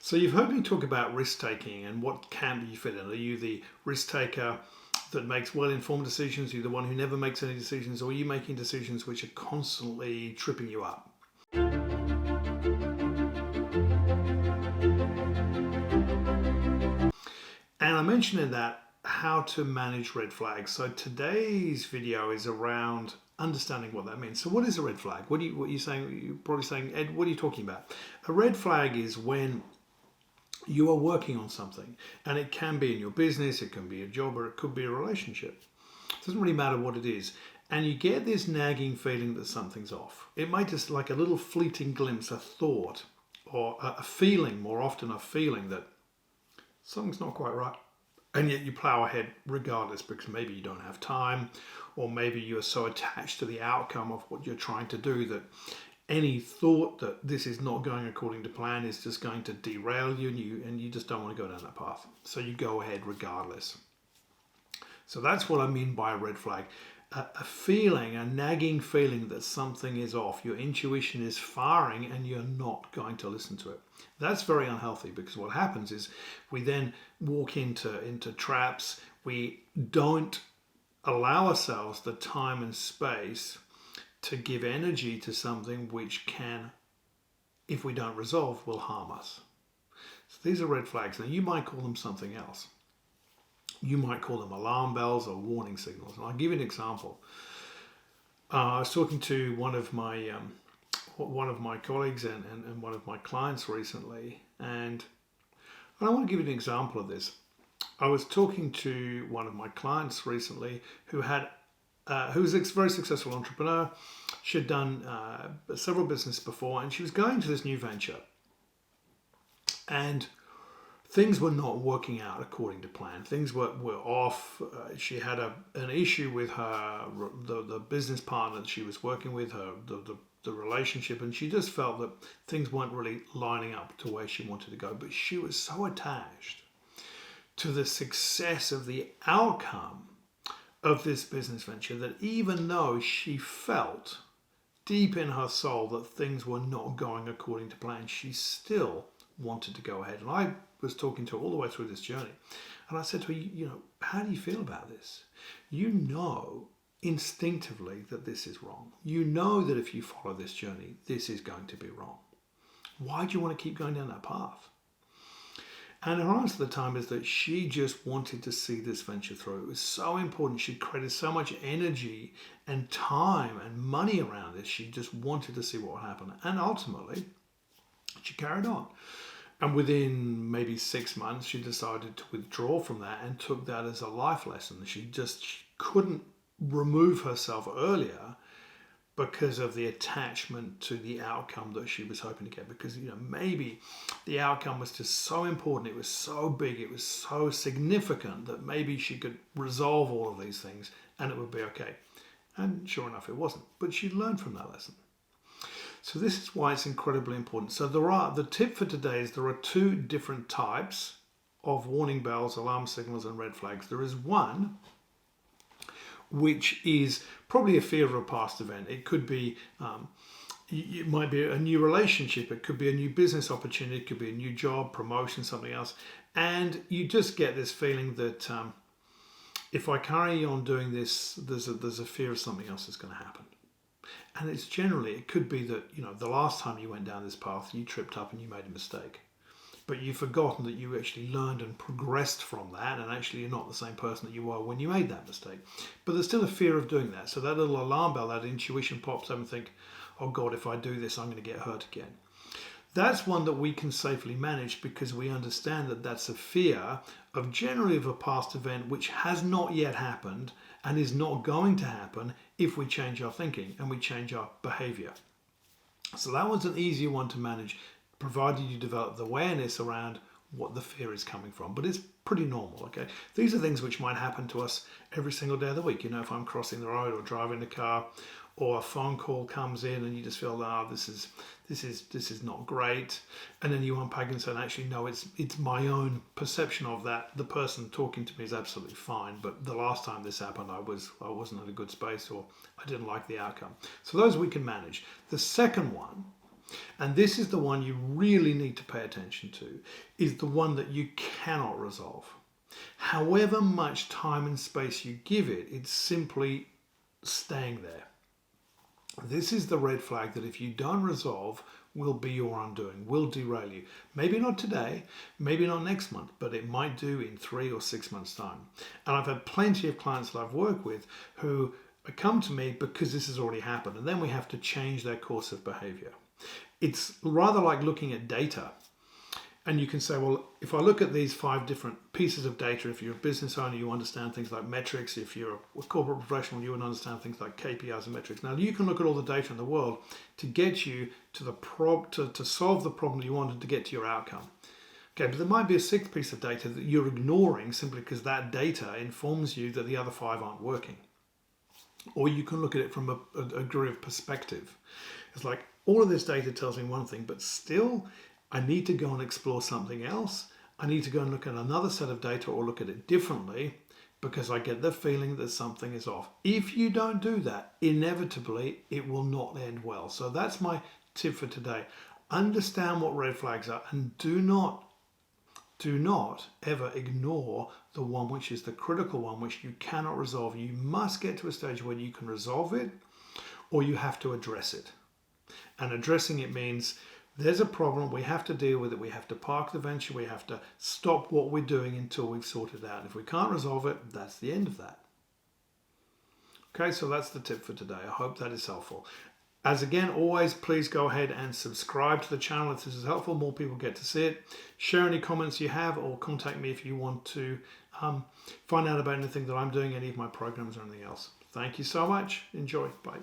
So you've heard me talk about risk taking and what camp you fit in. Are you the risk taker that makes well-informed decisions? Are you the one who never makes any decisions? Or are you making decisions which are constantly tripping you up? And I mentioned in that how to manage red flags. So today's video is around understanding what that means. So what is a red flag? What are you saying? You're probably saying, Ed, what are you talking about? A red flag is when you are working on something, and it can be in your business, it can be a job, or it could be a relationship. It doesn't really matter what it is. And you get this nagging feeling that something's off. It might just like a little fleeting glimpse, a thought, or a feeling, more often a feeling that something's not quite right. And yet you plow ahead regardless because maybe you don't have time, or maybe you're so attached to the outcome of what you're trying to do that any thought that this is not going according to plan is just going to derail you, and you just don't want to go down that path. So you go ahead regardless. So that's what I mean by a red flag. A feeling, a nagging feeling that something is off. Your intuition is firing and you're not going to listen to it. That's very unhealthy, because what happens is we then walk into traps. We don't allow ourselves the time and space to give energy to something which can, if we don't resolve, will harm us. So these are red flags. Now you might call them something else. You might call them alarm bells or warning signals. And I'll give you an example. I was talking to one of my colleagues and one of my clients recently, and I want to give you an example of this. I was talking to one of my clients recently who was a very successful entrepreneur. She had done several businesses before, and she was going to this new venture. And things were not working out according to plan. Things were off. She had an issue with the business partner that she was working with, the relationship, and she just felt that things weren't really lining up to where she wanted to go. But she was so attached to the success of the outcome of this business venture that even though she felt deep in her soul that things were not going according to plan, she wanted to go ahead. And I was talking to her all the way through this journey. And I said to her, how do you feel about this? You know instinctively that this is wrong. You know that if you follow this journey, this is going to be wrong. Why do you want to keep going down that path? And her answer at the time is that she just wanted to see this venture through. It was so important. She'd created so much energy and time and money around this. She just wanted to see what would happen. And ultimately, she carried on. And within maybe 6 months, she decided to withdraw from that and took that as a life lesson. She couldn't remove herself earlier because of the attachment to the outcome that she was hoping to get. Because, maybe the outcome was just so important, it was so big, it was so significant that maybe she could resolve all of these things and it would be okay. And sure enough, it wasn't. But she learned from that lesson. So this is why it's incredibly important. So the tip for today is there are 2 different types of warning bells, alarm signals, and red flags. There is one which is probably a fear of a past event. It could be, it might be a new relationship. It could be a new business opportunity. It could be a new job, promotion, something else. And you just get this feeling that if I carry on doing this, there's a fear of something else is going to happen. And it could be that, the last time you went down this path, you tripped up and you made a mistake. But you've forgotten that you actually learned and progressed from that, and actually you're not the same person that you were when you made that mistake. But there's still a fear of doing that. So that little alarm bell, that intuition pops up and think, oh God, if I do this, I'm going to get hurt again. That's one that we can safely manage because we understand that that's a fear of generally of a past event which has not yet happened and is not going to happen if we change our thinking and we change our behavior. So that one's an easier one to manage, provided you develop the awareness around what the fear is coming from. But it's pretty normal, okay? These are things which might happen to us every single day of the week. If I'm crossing the road or driving the car, or a phone call comes in and you just feel, this is not great. And then you unpack and say, actually, no, it's my own perception of that. The person talking to me is absolutely fine. But the last time this happened, I wasn't in a good space, or I didn't like the outcome. So those we can manage. The second one and this is the one you really need to pay attention to, is the one that you cannot resolve. However much time and space you give it, it's simply staying there. This is the red flag that if you don't resolve, will be your undoing, will derail you. Maybe not today, maybe not next month, but it might do in 3 or 6 months' time. And I've had plenty of clients that I've worked with who come to me because this has already happened, and then we have to change their course of behavior. It's rather like looking at data. And you can say, well, if I look at these 5 different pieces of data, if you're a business owner, you understand things like metrics. If you're a corporate professional, you would understand things like KPIs and metrics. Now, you can look at all the data in the world to get you to to solve the problem you wanted to get to your outcome. Okay, but there might be a 6th piece of data that you're ignoring simply because that data informs you that the other 5 aren't working. Or you can look at it from a degree of perspective. It's like all of this data tells me one thing, but still I need to go and explore something else. I need to go and look at another set of data or look at it differently because I get the feeling that something is off. If you don't do that, inevitably it will not end well. So that's my tip for today. Understand what red flags are and do not ever ignore the one which is the critical one, which you cannot resolve. You must get to a stage where you can resolve it or you have to address it. And addressing it means there's a problem, we have to deal with it, we have to park the venture, we have to stop what we're doing until we've sorted it out. If we can't resolve it, that's the end of that. Okay, so that's the tip for today. I hope that is helpful. As again, always, please go ahead and subscribe to the channel if this is helpful. More people get to see it. Share any comments you have or contact me if you want to find out about anything that I'm doing, any of my programs or anything else. Thank you so much. Enjoy. Bye.